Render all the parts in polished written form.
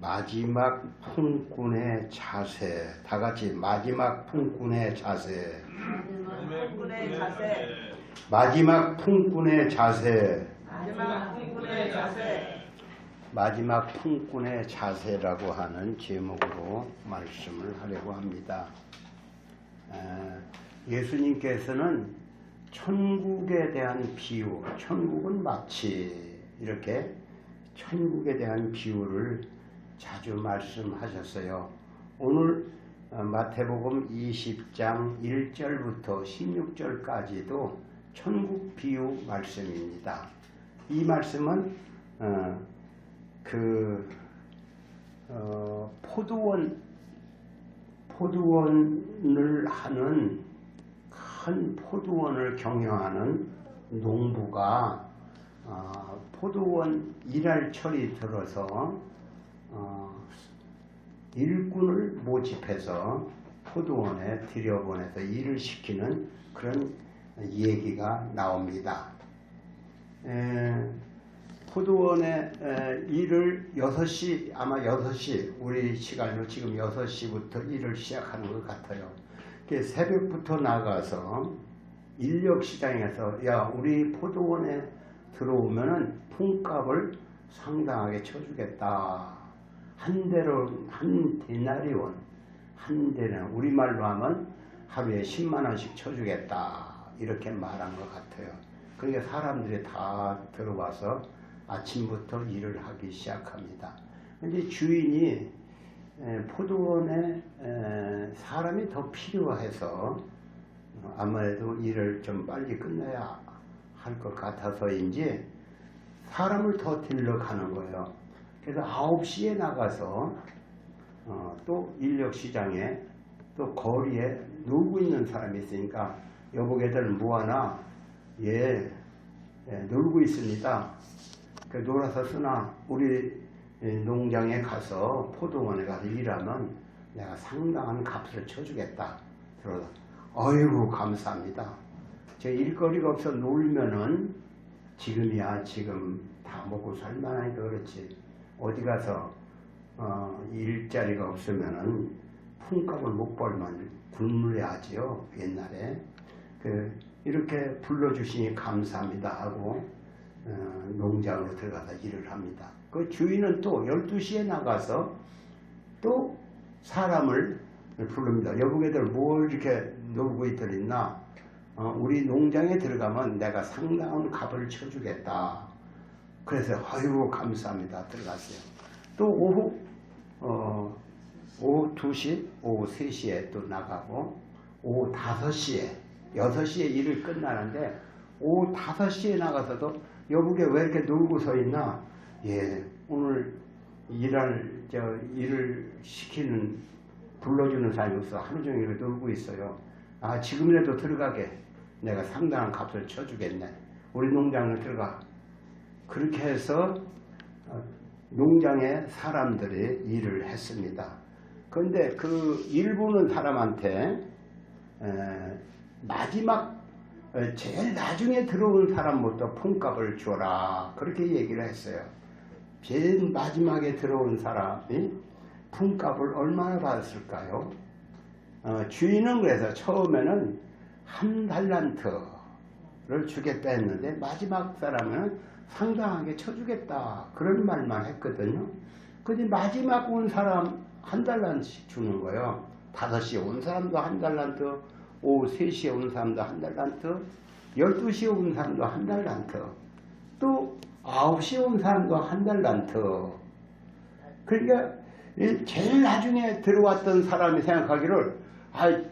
마지막 품꾼의 자세. 다 같이 마지막 품꾼의 자세. 품꾼의 자세. 마지막 품꾼의 자세. 마지막 품꾼의 자세. 마지막 품꾼의 자세라고 하는 제목으로 말씀을 하려고 합니다. 예수님께서는 천국에 대한 비유, 천국은 마치 이렇게 천국에 대한 비유를 자주 말씀하셨어요. 오늘 마태복음 20장 1절부터 16절까지도 천국 비유 말씀입니다. 이 말씀은 포도원을 하는 큰 포도원을 경영하는 농부가 포도원 일할 철이 들어서 일꾼을 모집해서 포도원에 들여보내서 일을 시키는 그런 얘기가 나옵니다. 포도원에 일을 6시, 아마 6시, 우리 시간으로 지금 6시부터 일을 시작하는 것 같아요. 새벽부터 나가서 인력시장에서 우리 포도원에 들어오면은 품값을 상당하게 쳐주겠다. 한 데나리온, 우리말로 하면 하루에 10만원씩 쳐주겠다. 이렇게 말한 것 같아요. 그러니까 사람들이 다 들어와서 아침부터 일을 하기 시작합니다. 근데 주인이 포도원에 사람이 더 필요해서 아무래도 일을 좀 빨리 끝내야 할 것 같아서인지 사람을 더 들러가는 거예요. 그래서 9시에 나가서 또 인력시장에 또 거리에 놀고 있는 사람이 있으니까 여보게들 뭐하나? 놀고 있습니다. 놀아서 쓰나 우리 농장에 가서 포도원에 가서 일하면 내가 상당한 값을 쳐주겠다. 그러다 어이구 감사합니다. 제 일거리가 없어 놀면은 지금이야 지금 다 먹고 살만하니까 그렇지 어디 가서 일자리가 없으면은 품값을 못 벌면 굶어야지요. 옛날에 이렇게 불러주시니 감사합니다 하고 농장으로 들어가서 일을 합니다. 그 주인은 또 12시에 나가서 또 사람을 부릅니다. 여보게들 뭘 이렇게 놀고 있더랬나? 우리 농장에 들어가면 내가 상당한 값을 쳐주겠다. 그래서 아이고 감사합니다. 들어갔어요. 또 오후 2시, 오후 3시에 또 나가고 오후 5시에 6시에 일을 끝나는데 오후 5시에 나가서도 여보게 왜 이렇게 놀고 서 있나? 오늘 일을 불러주는 사람이 없어. 하루 종일 놀고 있어요. 지금이라도 들어가게. 내가 상당한 값을 쳐주겠네. 우리 농장을 들어가. 그렇게 해서 농장에 사람들이 일을 했습니다. 그런데 그 일 보는 사람한테 제일 나중에 들어온 사람부터 품값을 줘라. 그렇게 얘기를 했어요. 제일 마지막에 들어온 사람이 품값을 얼마나 받았을까요? 주인은 그래서 처음에는 1달란트를 주겠다 했는데 마지막 사람은 상당하게 쳐주겠다. 그런 말만 했거든요. 근데 마지막 온 사람 1달란트씩 주는 거예요. 5시에 온 사람도 1달란트, 오후 3시에 온 사람도 1달란트, 12시에 온 사람도 1달란트, 또 9시에 온 사람도 1달란트. 그러니까 제일 나중에 들어왔던 사람이 생각하기를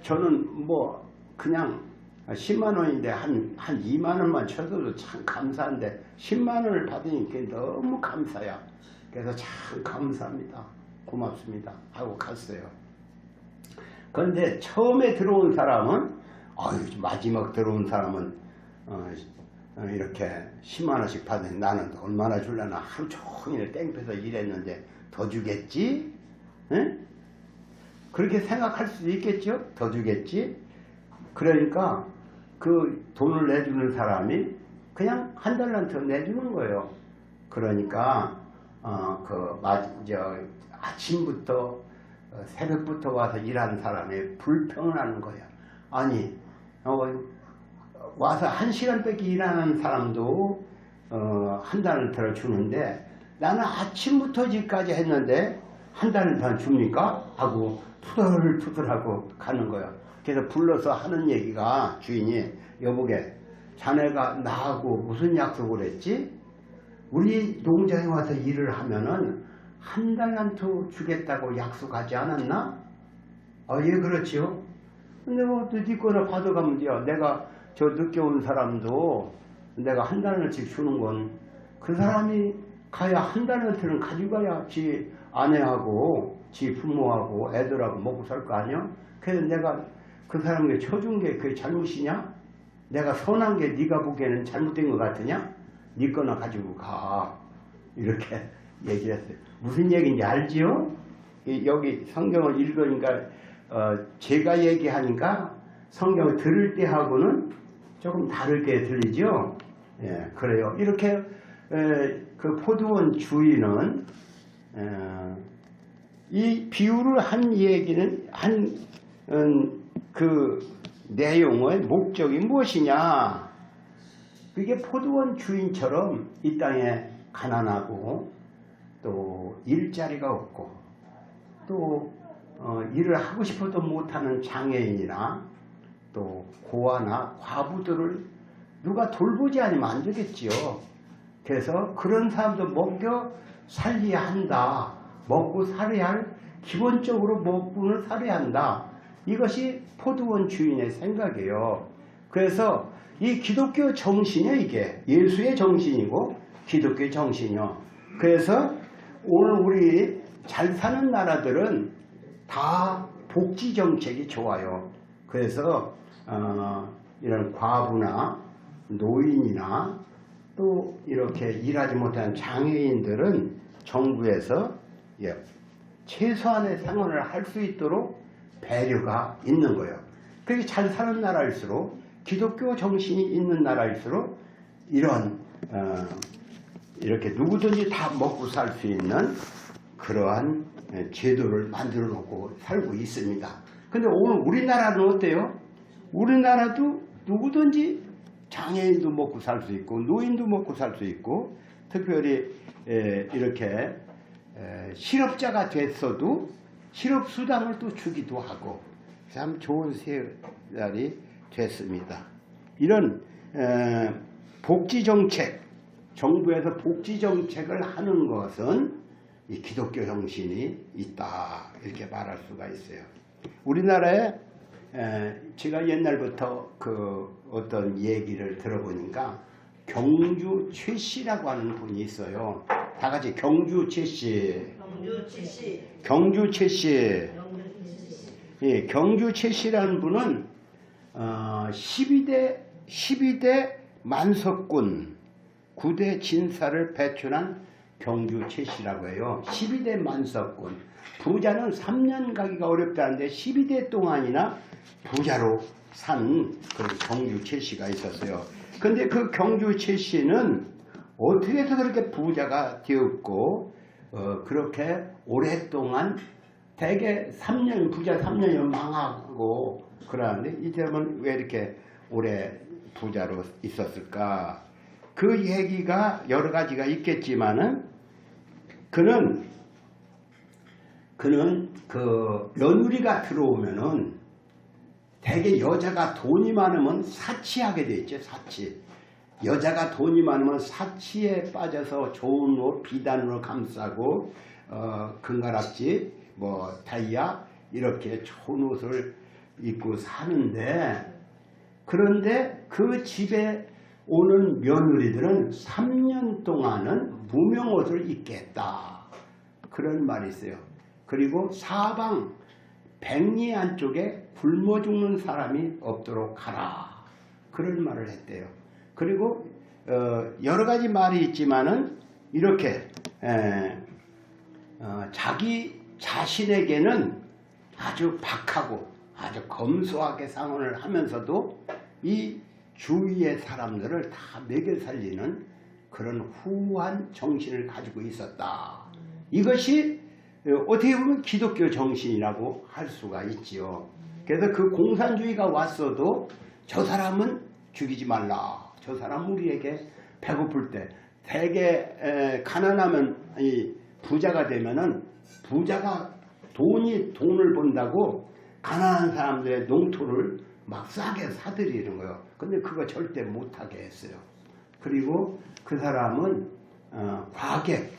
저는 그냥 10만원인데 한 2만원만 쳐도 참 감사한데 10만원을 받으니까 너무 감사야. 그래서 참 감사합니다. 고맙습니다. 하고 갔어요. 그런데 처음에 들어온 사람은 마지막 들어온 사람은 이렇게 10만원씩 받으니 나는 얼마나 줄려나 하루 종일 땡볕에서 일했는데 더 주겠지? 응? 그렇게 생각할 수도 있겠죠? 더 주겠지? 그러니까 그 돈을 내주는 사람이 그냥 1달란트 내주는 거예요. 그러니까 아침부터 새벽부터 와서 일하는 사람이 불평을 하는 거야. 아니 와서 1시간밖에 일하는 사람도 한 달을 더 주는데 나는 아침부터 지금까지 했는데 한 달을 더 줍니까? 하고 투덜투덜하고 가는 거야. 그래서 불러서 하는 얘기가 주인이 여보게 자네가 나하고 무슨 약속을 했지? 우리 농장에 와서 일을 하면은 한 달란트 주겠다고 약속하지 않았나? 예 그렇지요. 근데 뭐 네 거나 받아가면 돼요. 내가 저 늦게 온 사람도 내가 한 달어치 주는 건 그 사람이 가야 한 달어치는 가져가야 지 아내하고 지 부모하고 애들하고 먹고 살 거 아니야? 그래서 내가 그 사람에게 쳐준 게 그게 잘못이냐? 내가 선한 게 네가 보기에는 잘못된 것 같으냐? 네 거나 가지고 가. 이렇게 얘기했어요. 무슨 얘기인지 알지요? 여기 성경을 읽으니까 제가 얘기하니까 성경을 들을 때하고는 조금 다르게 들리죠? 예, 그래요. 이렇게 그 포도원 주인은 이 비유를 한 얘기는 그 내용의 목적이 무엇이냐? 그게 포도원 주인처럼 이 땅에 가난하고 또 일자리가 없고 또 일을 하고 싶어도 못하는 장애인이나 또 고아나 과부들을 누가 돌보지 않으면 안 되겠지요. 그래서 그런 사람도 먹여 살려야 한다. 먹고 살아야 할, 기본적으로 먹고는 살아야 한다. 이것이 포도원 주인의 생각이에요. 그래서 이 기독교 정신이야, 이게. 예수의 정신이고 기독교의 정신이요. 그래서 오늘 우리 잘 사는 나라들은 다 복지 정책이 좋아요. 그래서 이런 과부나 노인이나 또 이렇게 일하지 못하는 장애인들은 정부에서 최소한의 생활을 할 수 있도록 배려가 있는 거예요. 그게 잘 사는 나라일수록 기독교 정신이 있는 나라일수록 이런 이렇게 누구든지 다 먹고 살 수 있는 그러한 제도를 만들어 놓고 살고 있습니다. 근데 오늘 우리나라는 어때요? 우리나라도 누구든지 장애인도 먹고 살 수 있고 노인도 먹고 살 수 있고 특별히 이렇게 실업자가 됐어도 실업수당을 또 주기도 하고 참 좋은 세월이 됐습니다. 이런 복지정책, 정부에서 복지정책을 하는 것은 이 기독교 정신이 있다 이렇게 말할 수가 있어요. 우리나라에 제가 옛날부터 그 어떤 얘기를 들어보니까 경주 최 씨라고 하는 분이 있어요. 다 같이 경주 최 씨. 경주 최 씨. 경주 최 씨. 예, 경주 최 씨라는 분은 12대 만석군 9대 진사를 배출한 경주 최 씨라고 해요. 12대 만석군. 부자는 3년 가기가 어렵다는데 12대 동안이나 부자로 산 그런 경주 최 씨가 있었어요. 근데 그 경주 최 씨는 어떻게 해서 그렇게 부자가 되었고 그렇게 오랫동안 대개 3년 부자 3년이면 망하고 그러는데 이 사람은 왜 이렇게 오래 부자로 있었을까? 그 얘기가 여러 가지가 있겠지만은 그는 그 며느리가 들어오면은 대개 여자가 돈이 많으면 사치하게 돼 있죠. 사치. 여자가 돈이 많으면 사치에 빠져서 좋은 옷 비단으로 감싸고 금가락지 뭐 다이아 이렇게 좋은 옷을 입고 사는데 그런데 그 집에 오는 며느리들은 3년 동안은 무명옷을 입겠다. 그런 말이 있어요. 그리고 사방 백리 안쪽에 굶어 죽는 사람이 없도록 하라. 그런 말을 했대요. 그리고 여러 가지 말이 있지만은 이렇게 자기 자신에게는 아주 박하고 아주 검소하게 상언을 하면서도 이 주위의 사람들을 다 먹여 살리는 그런 후한 정신을 가지고 있었다. 이것이 어떻게 보면 기독교 정신이라고 할 수가 있지요. 그래서 그 공산주의가 왔어도 저 사람은 죽이지 말라. 저 사람 우리에게 배고플 때 되게 가난하면 부자가 되면은 부자가 돈을 번다고 가난한 사람들의 농토를 막 싸게 사들이는 거예요. 근데 그거 절대 못하게 했어요. 그리고 그 사람은 과객,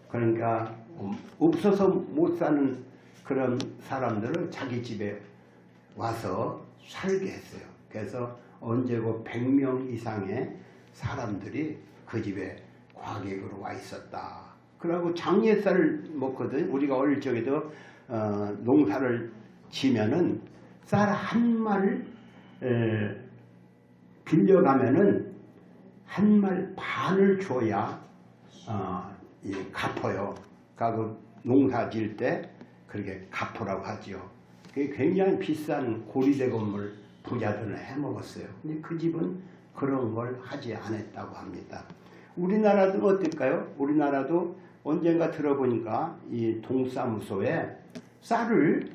그러니까 없어서 못 사는 그런 사람들을 자기 집에 와서 살게 했어요. 그래서 언제고 100명 이상의 사람들이 그 집에 과객으로 와 있었다. 그러고 장예쌀을 먹거든. 우리가 어릴 적에도 농사를 지면은 쌀 한 말 빌려가면은 한 말 반을 줘야 갚아요. 그러니까 농사 지을 때 그렇게 갚으라고 하지요. 그게 굉장히 비싼 고리대 건물 부자들은 해먹었어요. 근데 그 집은 그런 걸 하지 않았다고 합니다. 우리나라도 어떨까요? 우리나라도 언젠가 들어보니까 이 동사무소에 쌀을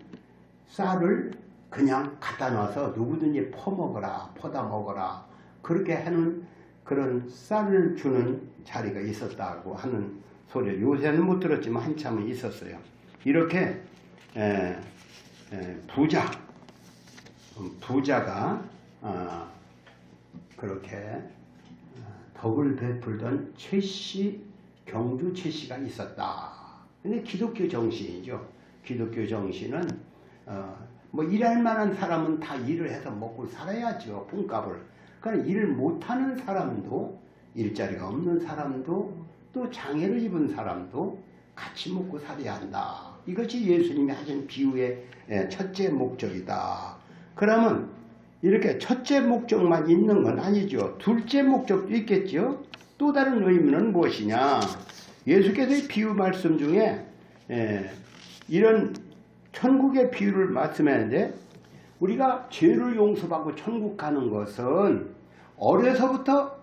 그냥 갖다 놔서 누구든지 퍼먹어라, 퍼다 먹어라, 그렇게 하는 그런 쌀을 주는 자리가 있었다고 하는 소리. 요새는 못 들었지만 한참은 있었어요. 이렇게 부자가 그렇게 덕을 베풀던 최씨, 경주 최씨가 있었다. 근데 기독교 정신이죠. 기독교 정신은 뭐 일할 만한 사람은 다 일을 해서 먹고 살아야죠. 품값을. 그러니까 일을 못하는 사람도, 일자리가 없는 사람도, 또 장애를 입은 사람도 같이 먹고 살아야 한다. 이것이 예수님이 하신 비유의 첫째 목적이다. 그러면 이렇게 첫째 목적만 있는 건 아니죠. 둘째 목적도 있겠죠. 또 다른 의미는 무엇이냐. 예수께서의 비유 말씀 중에 이런 천국의 비유를 말씀하는데, 우리가 죄를 용서받고 천국 가는 것은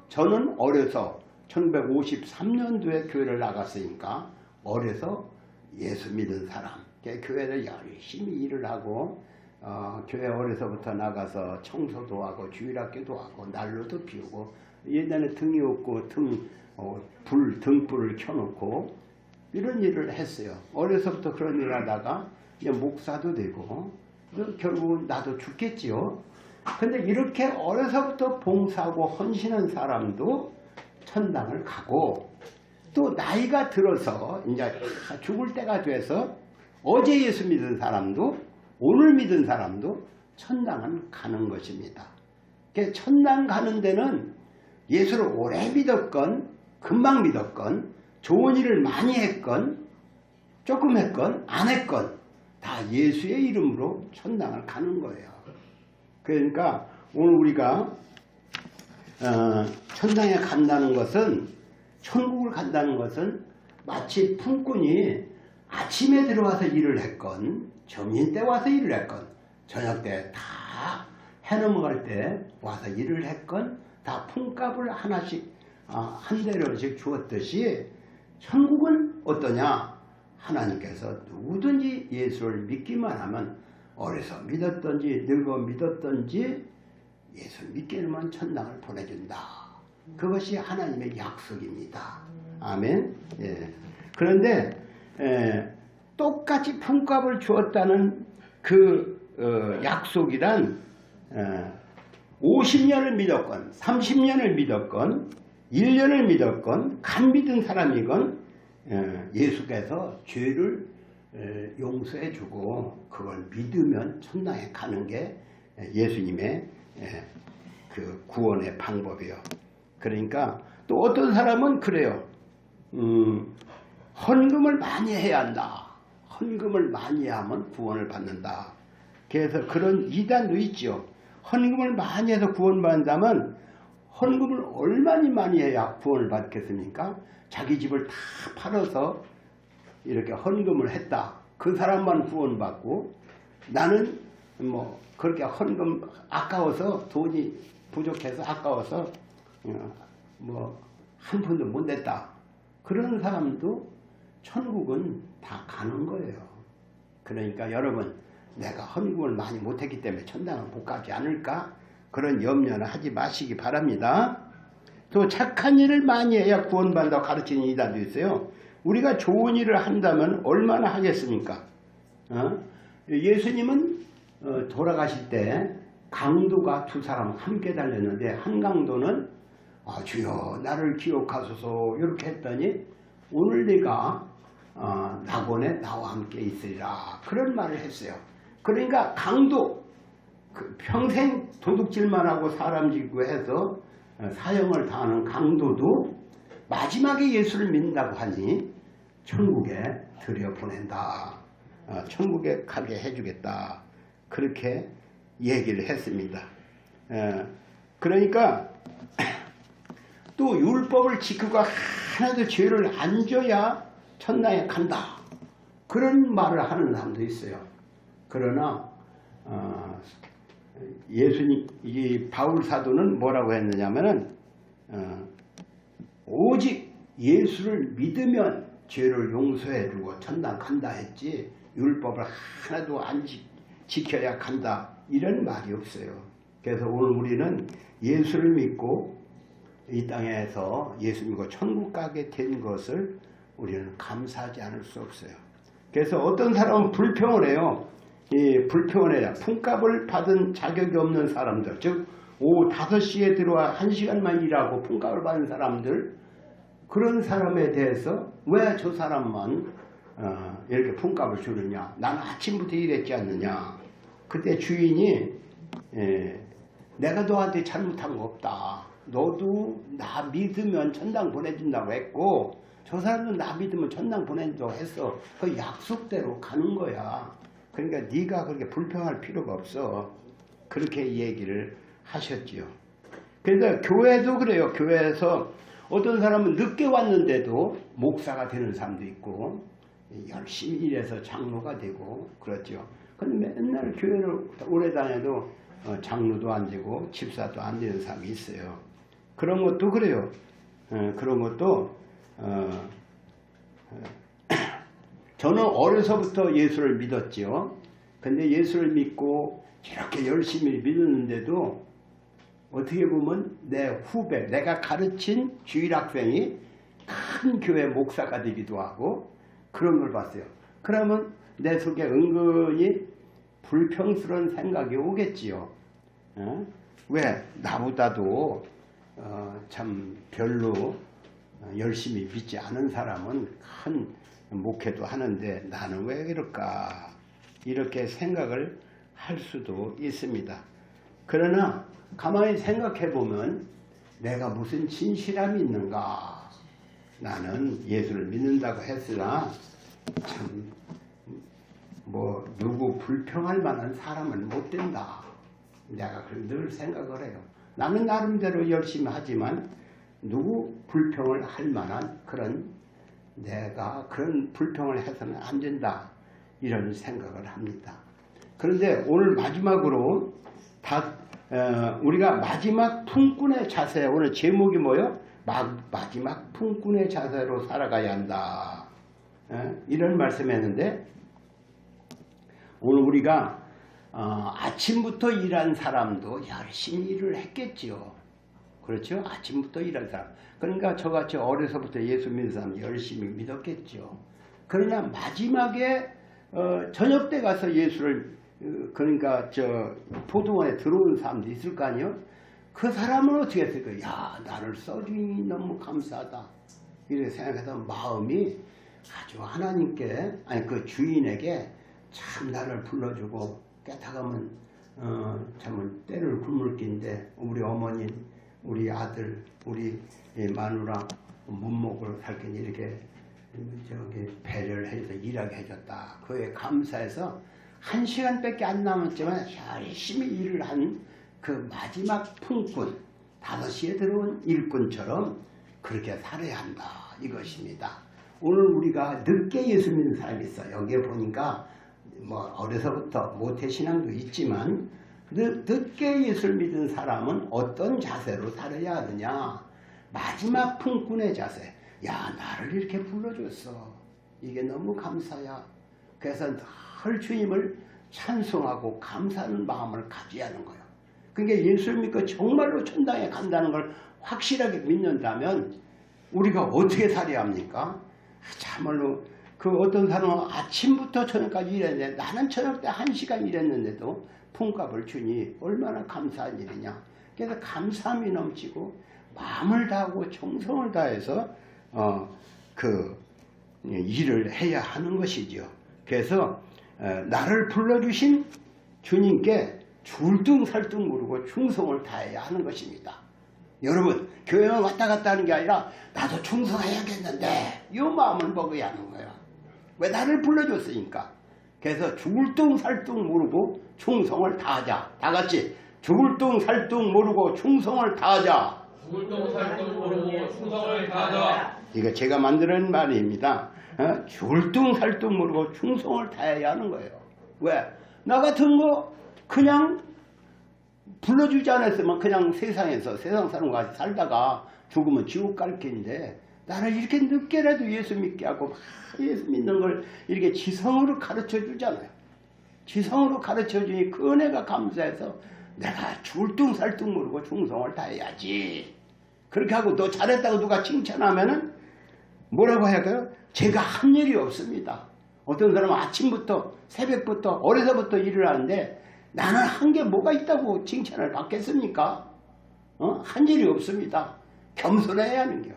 저는 어려서 1953년도에 교회를 나갔으니까 어려서 예수 믿은 사람, 교회를 열심히 일을 하고 교회 어려서부터 나가서 청소도 하고 주일학교도 하고 난로도 피우고 옛날에 등이 없고 등불을 켜놓고 이런 일을 했어요. 어려서부터 그런 일을 하다가 이제 목사도 되고 결국은 나도 죽겠지요. 근데 이렇게 어려서부터 봉사하고 헌신한 사람도 천당을 가고, 또 나이가 들어서 이제 죽을 때가 돼서 어제 예수 믿은 사람도 오늘 믿은 사람도 천당은 가는 것입니다. 천당 가는 데는 예수를 오래 믿었건 금방 믿었건 좋은 일을 많이 했건 조금 했건 안 했건 다 예수의 이름으로 천당을 가는 거예요. 그러니까 오늘 우리가 천당에 간다는 것은, 천국을 간다는 것은 마치 품꾼이 아침에 들어와서 일을 했건 점심 때 와서 일을 했건 저녁 때 다 해 넘어갈 때 와서 일을 했건 다 품값을 하나씩 한 대로씩 주었듯이 천국은 어떠냐. 하나님께서 누구든지 예수를 믿기만 하면 어려서 믿었든지 늙어 믿었든지 예수 믿게 하면 천당을 보내준다. 그것이 하나님의 약속입니다. 아멘. 그런데 똑같이 품값을 주었다는 그 약속이란 50년을 믿었건 30년을 믿었건 1년을 믿었건 간 믿은 사람이건 예수께서 죄를 용서해 주고 그걸 믿으면 천당에 가는 게 예수님의 그 구원의 방법이에요. 그러니까 또 어떤 사람은 그래요. 헌금을 많이 해야 한다. 헌금을 많이 하면 구원을 받는다. 그래서 그런 이단도 있죠. 헌금을 많이 해서 구원받는다면 헌금을 얼마나 많이 해야 구원을 받겠습니까? 자기 집을 다 팔아서 이렇게 헌금을 했다. 그 사람만 구원받고 나는 뭐 그렇게 헌금 아까워서 돈이 부족해서 아까워서 뭐 한 푼도 못 냈다. 그런 사람도 천국은 다 가는 거예요. 그러니까 여러분, 내가 헌금을 많이 못했기 때문에 천당을 못 가지 않을까? 그런 염려는 하지 마시기 바랍니다. 또 착한 일을 많이 해야 구원받는다고 가르치는 이단도 있어요. 우리가 좋은 일을 한다면 얼마나 하겠습니까? 예수님은 돌아가실 때 강도가 두 사람 함께 달렸는데 한 강도는 주여 나를 기억하소서 이렇게 했더니 오늘 네가 낙원에 나와 함께 있으리라 그런 말을 했어요. 그러니까 강도 평생 도둑질만 하고 사람 짓고 해서 사형을 당하는 강도도 마지막에 예수를 믿는다고 하니 천국에 들여보낸다. 천국에 가게 해주겠다. 그렇게 얘기를 했습니다. 그러니까 또 율법을 지키고 하나도 죄를 안 져야 천당에 간다. 그런 말을 하는 사람도 있어요. 그러나 예수님, 이 바울 사도는 뭐라고 했느냐면은 오직 예수를 믿으면 죄를 용서해주고 천당 간다 했지 율법을 하나도 안 지켜야 간다 이런 말이 없어요. 그래서 오늘 우리는 예수를 믿고 이 땅에서 예수 믿고 천국 가게 된 것을 우리는 감사하지 않을 수 없어요. 그래서 어떤 사람은 불평을 해요. 이 불평을 해요. 품값을 받은 자격이 없는 사람들, 즉 오후 5시에 들어와 1시간만 일하고 품값을 받은 사람들, 그런 사람에 대해서 왜 저 사람만 이렇게 품값을 주느냐, 나는 아침부터 일했지 않느냐. 그때 주인이 내가 너한테 잘못한 거 없다. 너도 나 믿으면 천당 보내준다고 했고 저 사람도 나 믿으면 천당 보내준다고 했어. 그 약속대로 가는 거야. 그러니까 네가 그렇게 불평할 필요가 없어. 그렇게 얘기를 하셨지요. 그래서 교회도 그래요. 교회에서 어떤 사람은 늦게 왔는데도 목사가 되는 사람도 있고 열심히 일해서 장로가 되고 그렇죠. 근데 맨날 교회를 오래 다녀도 장로도 안 되고 집사도 안 되는 사람이 있어요. 그런 것도 그래요. 그런 것도 저는 어려서부터 예수를 믿었지요. 근데 예수를 믿고 이렇게 열심히 믿었는데도 어떻게 보면 내 후배, 내가 가르친 주일학생이 큰 교회 목사가 되기도 하고 그런 걸 봤어요. 그러면 내 속에 은근히 불평스러운 생각이 오겠지요. 왜 나보다도 참 별로 열심히 믿지 않은 사람은 큰 목회도 하는데 나는 왜 이럴까 이렇게 생각을 할 수도 있습니다. 그러나 가만히 생각해 보면 내가 무슨 진실함이 있는가. 나는 예수를 믿는다고 했으나 참 뭐 누구 불평할 만한 사람은 못 된다. 내가 늘 생각을 해요. 나는 나름대로 열심히 하지만 누구 불평을 할 만한 그런 내가 그런 불평을 해서는 안 된다. 이런 생각을 합니다. 그런데 오늘 마지막으로 우리가 마지막 품꾼의 자세, 오늘 제목이 뭐예요? 마지막 품꾼의 자세로 살아가야 한다. 이런 말씀했는데 오늘 우리가 아침부터 일한 사람도 열심히 일을 했겠지요. 그렇죠? 아침부터 일한 사람. 그러니까 저같이 어려서부터 예수 믿는 사람 열심히 믿었겠죠. 그러나 마지막에 저녁 때 가서 예수를 그러니까 저 포도원에 들어온 사람도 있을 거 아니에요? 그 사람은 어떻게 했을까요? 야, 나를 써주니 너무 감사하다. 이렇게 생각해서 마음이 아주 하나님께 아니 그 주인에게 참 나를 불러주고 깨닫으면 참 때를 굶을 낀데 우리 어머니, 우리 아들, 우리 마누라 못 먹을 살긴 이렇게 저기 배려를 해서 일하게 해줬다. 그에 감사해서 1시간밖에 안 남았지만 열심히 일을 한 그 마지막 품꾼, 5시에 들어온 일꾼처럼 그렇게 살아야 한다. 이것입니다. 오늘 우리가 늦게 예수 믿는 사람이 있어요. 여기에 보니까 뭐 어려서부터 모태신앙도 있지만 늦게 예수를 믿은 사람은 어떤 자세로 살아야 하느냐. 마지막 품꾼의 자세. 야, 나를 이렇게 불러줬어. 이게 너무 감사야. 그래서 늘 주님을 찬송하고 감사하는 마음을 가져야 하는 거예요. 그러니까 예수를 믿고 정말로 천당에 간다는 걸 확실하게 믿는다면 우리가 어떻게 살아야 합니까? 참말로 그 어떤 사람은 아침부터 저녁까지 일했는데 나는 저녁 때 1시간 일했는데도 품값을 주니 얼마나 감사한 일이냐. 그래서 감사함이 넘치고 마음을 다하고 정성을 다해서 그 일을 해야 하는 것이죠. 그래서 나를 불러주신 주님께 줄뚱살뚱 모르고 충성을 다해야 하는 것입니다. 여러분, 교회만 왔다 갔다 하는 게 아니라 나도 충성해야겠는데 이 마음을 먹어야 하는 거예요. 왜? 나를 불러줬으니까. 그래서 줄뚱살뚱 모르고 충성을 다하자. 다 같이 줄뚱살뚱 모르고 충성을 다하자. 줄뚱살뚱 모르고 충성을 다하자. 이거 제가 만드는 말입니다. 줄뚱살뚱 모르고 충성을 다해야 하는 거예요. 왜? 나 같은 거 그냥 불러주지 않았으면 그냥 세상에서 세상 사람과 같이 살다가 죽으면 지옥 갈 긴데 나를 이렇게 늦게라도 예수 믿게 하고 막 예수 믿는 걸 이렇게 지성으로 가르쳐 주잖아요. 지성으로 가르쳐 주니 그 은혜가 감사해서 내가 줄뚱살뚱 모르고 충성을 다해야지. 그렇게 하고 너 잘했다고 누가 칭찬하면은 뭐라고 해야 돼요? 제가 한 일이 없습니다. 어떤 사람은 아침부터 새벽부터 어려서부터 일을 하는데 나는 한 게 뭐가 있다고 칭찬을 받겠습니까? 한 일이 없습니다. 겸손해야 하는 겨.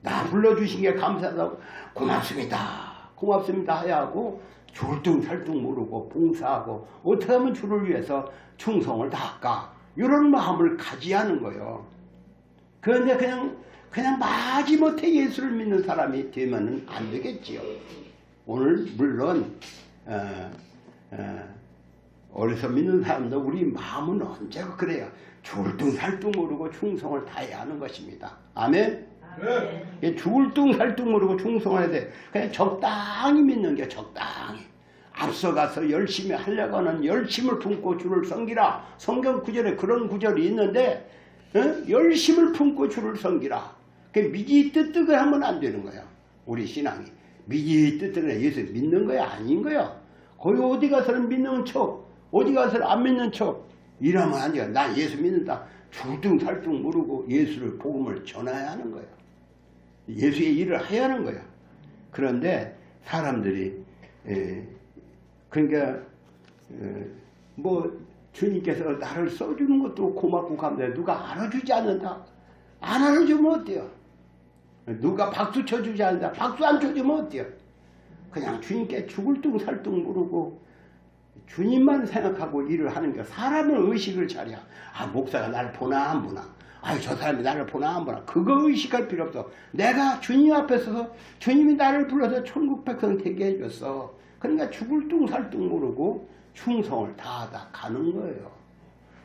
나 불러주신 게 감사하다고 고맙습니다. 고맙습니다 해야 하고 줄뚱살뚱 모르고 봉사하고 어떻게 하면 주를 위해서 충성을 다할까? 이런 마음을 가져야 하는 거예요. 그런데 그냥 마지못해 예수를 믿는 사람이 되면 안 되겠지요. 오늘 물론 어려서 믿는 사람도 우리 마음은 언제가 그래요. 줄뚱살뚱 모르고 충성을 다해야 하는 것입니다. 아멘? 네. 줄뚱살뚱 모르고 충성해야 돼. 그냥 적당히 믿는 게 적당히. 앞서가서 열심히 하려고 하는 열심을 품고 주를 섬기라. 성경 구절에 그런 구절이 있는데 열심을 품고 주를 섬기라. 미지뜨뜨을 하면 안 되는 거야. 우리 신앙이. 미지뜨뜨을 예수 믿는 거야 아닌 거야. 거기 어디 가서는 믿는 척 어디 가서는 안 믿는 척 이러면 안 돼요. 나 예수 믿는다. 줄뚱살뚱 모르고 예수를 복음을 전해야 하는 거야. 예수의 일을 해야 하는 거야. 그런데 사람들이 그러니까 뭐 주님께서 나를 써주는 것도 고맙고 감사해. 누가 알아주지 않는다. 안 알아주면 어때요? 누가 박수 쳐주지 않는다. 박수 안 쳐주면 어때요? 그냥 주님께 죽을뚱살뚱 모르고 주님만 생각하고 일을 하는 게 사람을 의식을 잘해. 아, 목사가 나를 보나 안 보나. 아유, 저 사람이 나를 보나 안 보나. 그거 의식할 필요 없어. 내가 주님 앞에 서서 주님이 나를 불러서 천국 백성 되게 해줬어. 그러니까 죽을뚱살뚱 모르고 충성을 다하다 가는 거예요.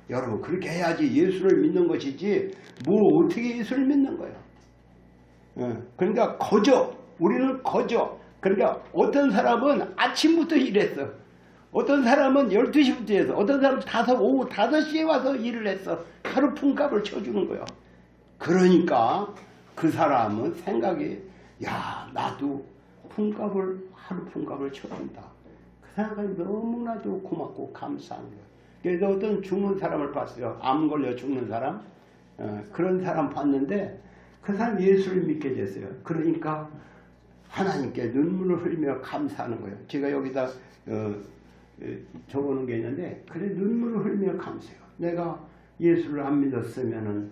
여러분, 그렇게 해야지 예수를 믿는 것이지 뭐 어떻게 예수를 믿는 거예요. 그러니까 우리는 거저. 그러니까 어떤 사람은 아침부터 일했어. 어떤 사람은 12시부터 해서 어떤 사람은 오후 5시에 와서 일을 했어. 하루 품값을 쳐주는 거야. 그러니까 그 사람은 생각이 야, 나도 하루 품값을 쳐준다. 그 생각이 너무나도 고맙고 감사한 거야. 그래서 어떤 죽는 사람을 봤어요. 암 걸려 죽는 사람. 그런 사람 봤는데 그 사람 예수를 믿게 됐어요. 그러니까 하나님께 눈물을 흘리며 감사하는 거예요. 제가 여기다 적어놓은 게 있는데 그래 눈물을 흘리며 감사해요. 내가 예수를 안 믿었으면은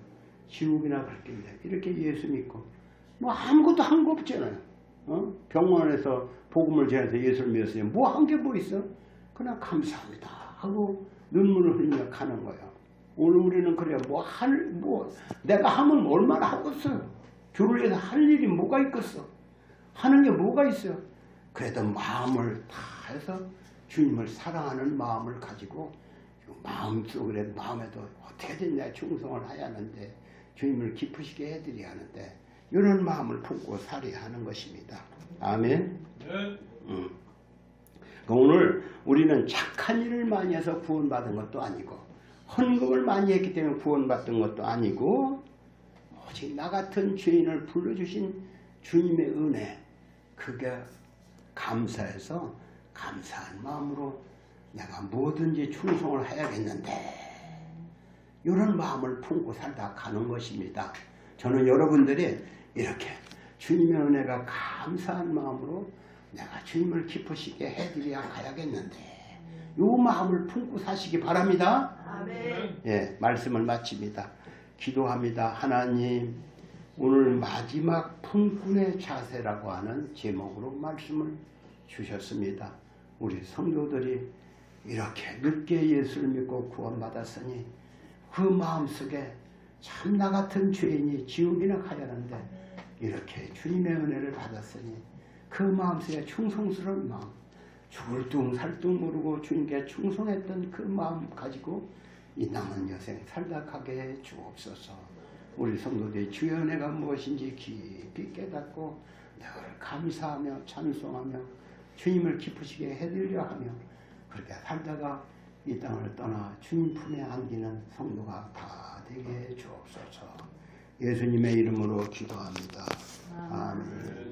지옥이나 갈 텐데 이렇게 예수 믿고 뭐 아무것도 한 거 없잖아요. 병원에서 복음을 전해서 예수를 믿었으면 뭐 한 게 뭐 있어? 그냥 감사합니다 하고 눈물을 흘리며 가는 거예요. 오늘 우리는 그래 내가 하면 얼마나 하겠어요. 주를 위해서 할 일이 뭐가 있겠어? 하는 게 뭐가 있어요? 그래도 마음을 다해서 주님을 사랑하는 마음을 가지고 마음에도 어떻게든 내 충성을 해야 하는데 주님을 기쁘시게 해드려야 하는데 이런 마음을 품고 살아야 하는 것입니다. 아멘. 네. 오늘 우리는 착한 일을 많이 해서 구원받은 것도 아니고 헌금을 많이 했기 때문에 구원받은 것도 아니고 오직 오직 나 같은 죄인을 불러주신 주님의 은혜, 그게 감사해서 감사한 마음으로 내가 뭐든지 충성을 해야겠는데, 이런 마음을 품고 살다 가는 것입니다. 저는 여러분들이 이렇게 주님의 은혜가 감사한 마음으로 내가 주님을 기쁘시게 해드려야 가야겠는데, 이 마음을 품고 사시기 바랍니다. 아멘. 예, 말씀을 마칩니다. 기도합니다. 하나님, 오늘 마지막 품꾼의 자세라고 하는 제목으로 말씀을 주셨습니다. 우리 성도들이 이렇게 늦게 예수를 믿고 구원받았으니 그 마음속에 참 나 같은 죄인이 지옥이나 가야하는데 이렇게 주님의 은혜를 받았으니 그 마음속에 충성스러운 마음, 죽을 둥 살 둥 모르고 주님께 충성했던 그 마음 가지고 이 남은 여생 살다 가게 해 주옵소서. 우리 성도들의 주의 은혜가 무엇인지 깊이 깨닫고 늘 감사하며 찬송하며 주님을 기쁘시게 해드리려 하며 그렇게 살다가 이 땅을 떠나 주님 품에 안기는 성도가 다 되게 해 주옵소서. 예수님의 이름으로 기도합니다. 아멘.